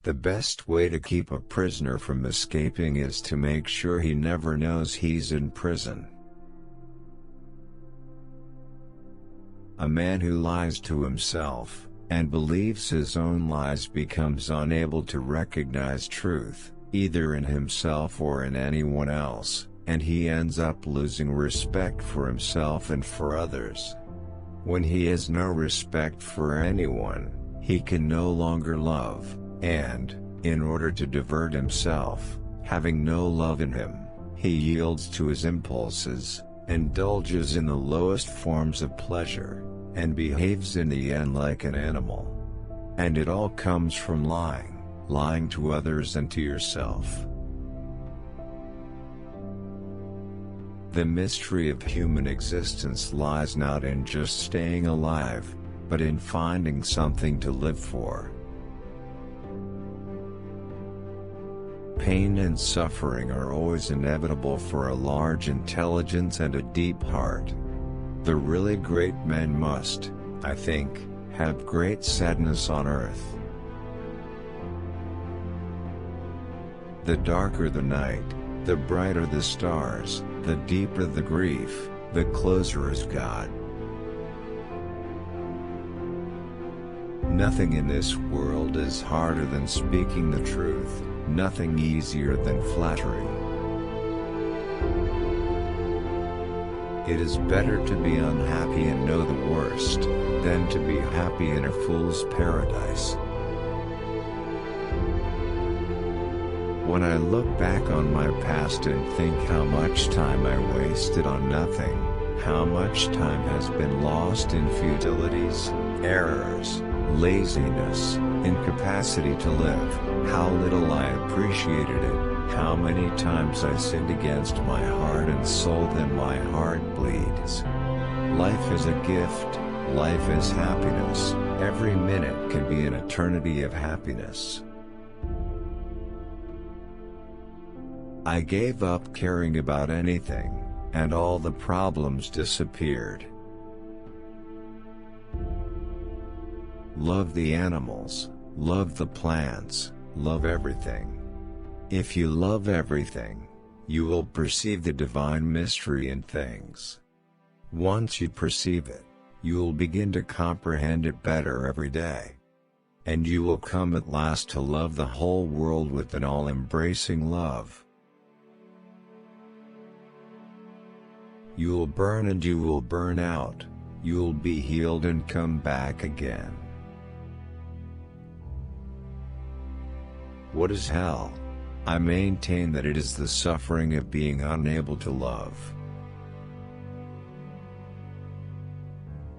The best way to keep a prisoner from escaping is to make sure he never knows he's in prison. A man who lies to himself, and believes his own lies, becomes unable to recognize truth, either in himself or in anyone else, and he ends up losing respect for himself and for others. When he has no respect for anyone, he can no longer love, and, in order to divert himself, having no love in him, he yields to his impulses, indulges in the lowest forms of pleasure, and behaves in the end like an animal. And it all comes from lying to others and to yourself. The mystery of human existence lies not in just staying alive, but in finding something to live for. Pain and suffering are always inevitable for a large intelligence and a deep heart. The really great men must, I think, have great sadness on earth. The darker the night, the brighter the stars, the deeper the grief, the closer is God. Nothing in this world is harder than speaking the truth, nothing easier than flattery. It is better to be unhappy and know the worst, than to be happy in a fool's paradise. When I look back on my past and think how much time I wasted on nothing, how much time has been lost in futilities, errors, laziness, incapacity to live, how little I appreciated it, how many times I sinned against my heart and soul, then my heart bleeds. Life is a gift, life is happiness, every minute can be an eternity of happiness. I gave up caring about anything, and all the problems disappeared. Love the animals, love the plants, love everything. If you love everything, you will perceive the divine mystery in things. Once you perceive it, you will begin to comprehend it better every day. And you will come at last to love the whole world with an all-embracing love. You will burn and you will burn out, you will be healed and come back again. What is hell? I maintain that it is the suffering of being unable to love.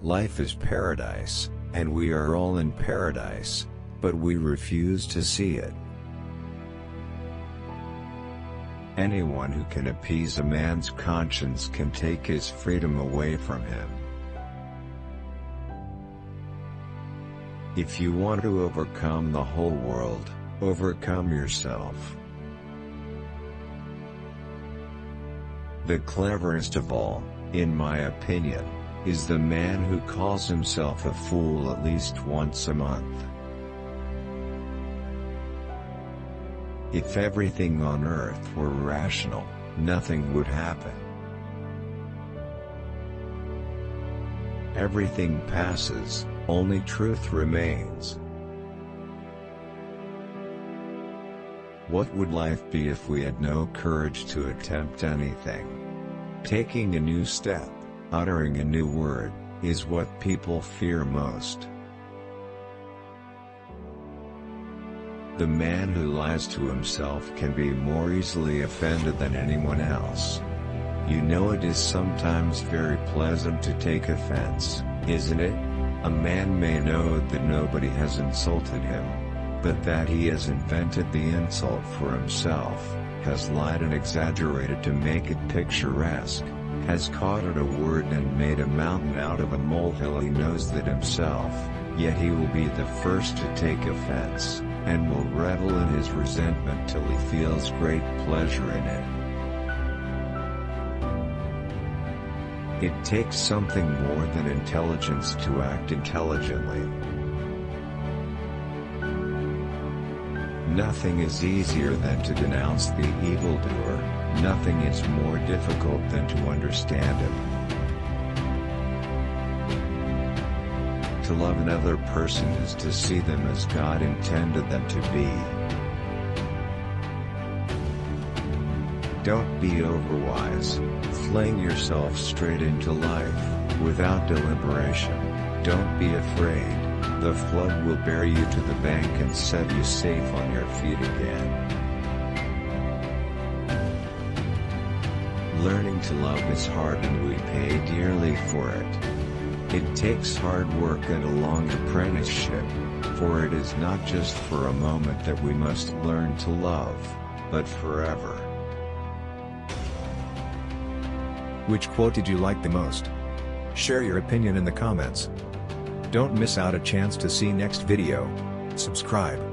Life is paradise, and we are all in paradise, but we refuse to see it. Anyone who can appease a man's conscience can take his freedom away from him. If you want to overcome the whole world, overcome yourself. The cleverest of all, in my opinion, is the man who calls himself a fool at least once a month. If everything on earth were rational, nothing would happen. Everything passes, only truth remains. What would life be if we had no courage to attempt anything? Taking a new step, uttering a new word, is what people fear most. The man who lies to himself can be more easily offended than anyone else. You know, it is sometimes very pleasant to take offense, isn't it? A man may know that nobody has insulted him, but that he has invented the insult for himself, has lied and exaggerated to make it picturesque, has caught at a word and made a mountain out of a molehill. He knows that himself, yet he will be the first to take offense, and will revel in his resentment till he feels great pleasure in it. It takes something more than intelligence to act intelligently. Nothing is easier than to denounce the evildoer, nothing is more difficult than to understand him. To love another person is to see them as God intended them to be. Don't be overwise, fling yourself straight into life, without deliberation. Don't be afraid, the flood will bear you to the bank and set you safe on your feet again. Learning to love is hard and we pay dearly for it. It takes hard work and a long apprenticeship, for it is not just for a moment that we must learn to love, but forever. Which quote did you like the most? Share your opinion in the comments. Don't miss out a chance to see next video. Subscribe.